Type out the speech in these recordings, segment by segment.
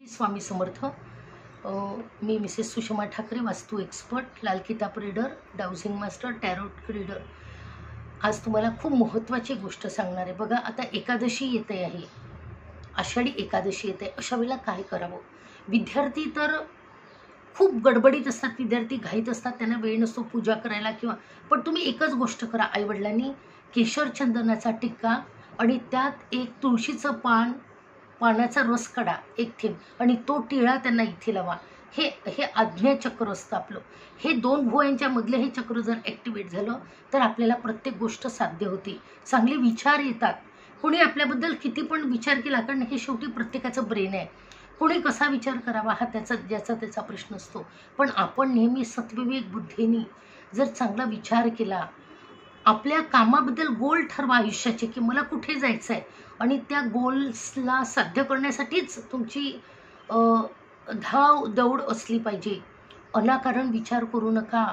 स्वामी समर्थ. मी Mrs Sushma Thackeray, वास्तू expert, लाल किताब reader, dowsing master, tarot reader. आज तुम्हाला खूप महत्त्वाची गोष्ट सांगणार आहे. बघा, आता एकादशी येते आहे, आषाढी एकादशी येते. अशा वेळेला काय करावं? विद्यार्थी तर खूप गडबडीत असतात, विद्यार्थी घाईत असतात, त्यांना वेळ नसतो पूजा करायला पण तुम्ही एकच गोष्ट करा. आईवडिलांनी केशर चंदनाचा टिक्का आणि त्यात एक तुळशीचं पानाचा रस काढा, एक थेंब, आणि तो टिळा त्यांना इथे लावा. हे हे आज्ञाचक्र असतं आपलं. हे दोन भुवयांच्या मधले हे चक्र जर ॲक्टिवेट झालं तर आपल्याला प्रत्येक गोष्ट साध्य होती. चांगले विचार येतात. कोणी आपल्याबद्दल किती पण विचार केला, कारण हे शेवटी प्रत्येकाचं ब्रेन आहे. कोणी कसा विचार करावा हा ज्याचा त्याचा प्रश्न असतो. पण आपण नेहमी सत्विवेक बुद्धीने जर चांगला विचार केला, आपल्या कामाबद्दल गोल ठरवा आयुष्याचे, की मला कुठे जायचं आहे, आणि त्या गोल्सला साध्य करण्यासाठीच तुमची धाव दौड असली पाहिजे. अनाकारण विचार करू नका.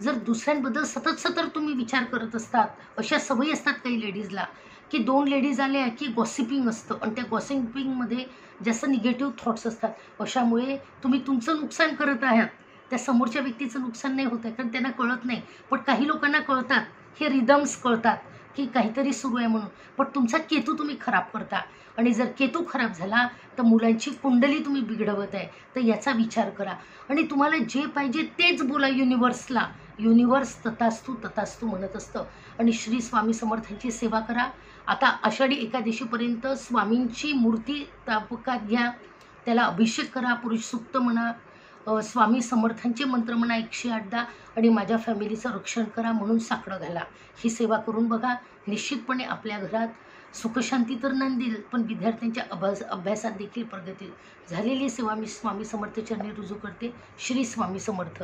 जर दुसऱ्यांबद्दल सतत तुम्ही विचार करत असतात, अशा सवयी असतात काही लेडीजला, की दोन लेडीज आल्या की गॉसिपिंग असतं, आणि त्या गॉसिपिंगमध्ये जास्त निगेटिव्ह थॉट्स असतात. अशामुळे तुम्ही तुमचं नुकसान करत आहात, त्या समोरच्या व्यक्तीचं नुकसान नाही होत आहे, कारण त्यांना कळत नाही. पण काही लोकांना कळतात, हे रिदम्स कळतात की काहीतरी सुरू आहे म्हणून. पण तुमचा केतू तुम्ही खराब करता, आणि जर केतू खराब झाला तर मुलांची कुंडली तुम्ही बिघडवत आहे. तर याचा विचार करा, आणि तुम्हाला जे पाहिजे तेच बोला युनिवर्सला. युनिवर्स तथास्तु तथास्तु म्हणत असतं. आणि श्री स्वामी समर्थांची सेवा करा. आता आषाढी एकादशीपर्यंत स्वामींची मूर्ती ताबकात घ्या, त्याला अभिषेक करा, पुरुष सूक्त म्हणा, स्वामी समर्थांचे मंत्र म्हणा 108दा, आणि माझ्या फॅमिलीचं रक्षण करा म्हणून साकडं घाला. ही सेवा करून बघा. निश्चितपणे आपल्या घरात सुखशांती तर नांदेल, पण विद्यार्थ्यांच्या अभ्यासात देखील प्रगती. झालेली सेवा मी स्वामी समर्थ चरणी रुजू करते. श्री स्वामी समर्थ.